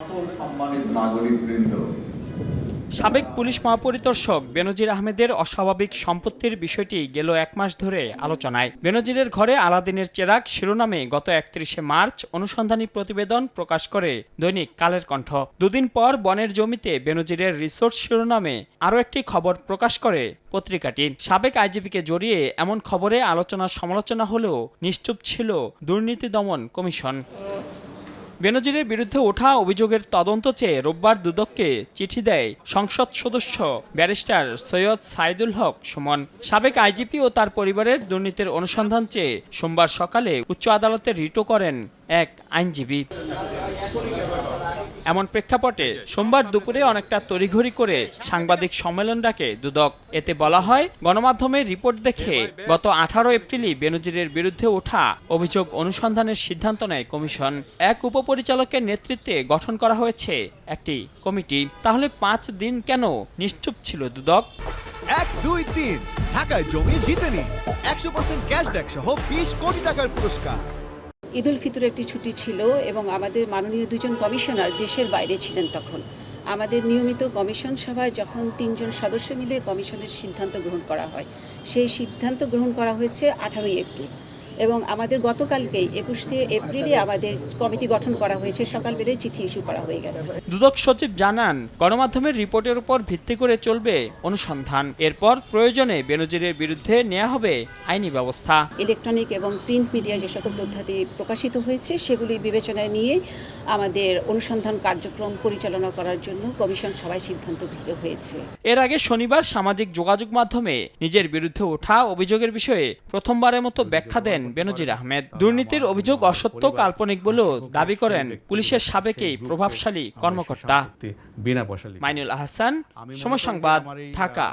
সম্মানিত নাগরিকবৃন্দ, সাবেক পুলিশ মহাপরিদর্শক বেনজির আহমেদের অস্বাভাবিক সম্পত্তির বিষয়টি গেল এক মাস ধরে আলোচনায়। বেনজিরের ঘরে আলাদিনের চেরাগ শিরোনামে গত 31শে মার্চ অনুসন্ধানী প্রতিবেদন প্রকাশ করে দৈনিক কালের কণ্ঠ। দুদিন পর বনের জমিতে বেনজিরের রিসোর্ট শিরোনামে আরও একটি খবর প্রকাশ করে পত্রিকাটি। সাবেক আইজিপিকে জড়িয়ে এমন খবরে আলোচনা সমালোচনা হলেও নিশ্চুপ ছিল দুর্নীতি দমন কমিশন। বেনজিরের বিরুদ্ধে ওঠা অভিযোগের তদন্ত চেয়ে রোববার দুদককে চিঠি দেয় সংসদ সদস্য ব্যারিস্টার সৈয়দ সাইদুল হক সুমন। সাবেক আইজিপি ও তার পরিবারের দুর্নীতির অনুসন্ধান চেয়ে সোমবার সকালে উচ্চ আদালতে রিটও করেন এক আইনজীবী। এমন প্রেক্ষাপটে সোমবার দুপুরে অনেকটা তড়িঘড়ি করে সাংবাদিক সম্মেলন ডাকে দুদক। এতে বলা হয়, গণমাধ্যমের রিপোর্ট দেখে গত 18 এপ্রিলই বেনজিরের বিরুদ্ধে ওঠা অভিযোগ অনুসন্ধানের সিদ্ধান্ত নেয় কমিশন। এক উপপরিচালকের নেতৃত্বে গঠন করা হয়েছে একটি কমিটি। তাহলে 5 দিন কেন নিশ্চুপ ছিল দুদক? 1, 2, 3 ঢাকায় জমি জিতে নিন 100% ক্যাশব্যাক সহ 20 কোটি টাকার পুরস্কার। ঈদুল ফিতরের একটি ছুটি ছিল এবং আমাদের মাননীয় দুজন কমিশনার দেশের বাইরে ছিলেন। তখন আমাদের নিয়মিত কমিশন সভায় যখন 3 জন সদস্য মিলে কমিশনের সিদ্ধান্ত গ্রহণ করা হয়, সেই সিদ্ধান্ত গ্রহণ করা হয়েছে 18 এপ্রিল এবং আমাদের গতকালকেই 21শে এপ্রিলে আমাদের কমিটি গঠন করা হয়েছে। সকালবেলায় চিঠি ইস্যু করা হয়ে গেছে। দুদক সচিব জানান, গণমাধ্যমের রিপোর্টের উপর ভিত্তি করে চলবে অনুসন্ধান। এরপর প্রয়োজনে বেনজিরের বিরুদ্ধে নেওয়া হবে আইনি ব্যবস্থা। ইলেকট্রনিক এবং প্রিন্ট মিডিয়ায় যে সকল তথ্যাদি প্রকাশিত হয়েছে সেগুলি বিবেচনায় নিয়ে আমাদের অনুসন্ধান কার্যক্রম পরিচালনা করার জন্য কমিশন সভায় সিদ্ধান্ত গৃহীত হয়েছে। এর আগে শনিবার সামাজিক যোগাযোগ মাধ্যমে নিজের বিরুদ্ধে ওঠা অভিযোগের বিষয়ে প্রথমবারের মতো ব্যাখ্যা দেন বেনজির আহমেদ। দুর্নীতির অভিযোগ অসত্য, কাল্পনিক বলেও দাবি করেন পুলিশের সাবেক এই প্রভাবশালী কর্মকর্তা। মাইনুল আহসান, সময় সংবাদ, ঢাকা।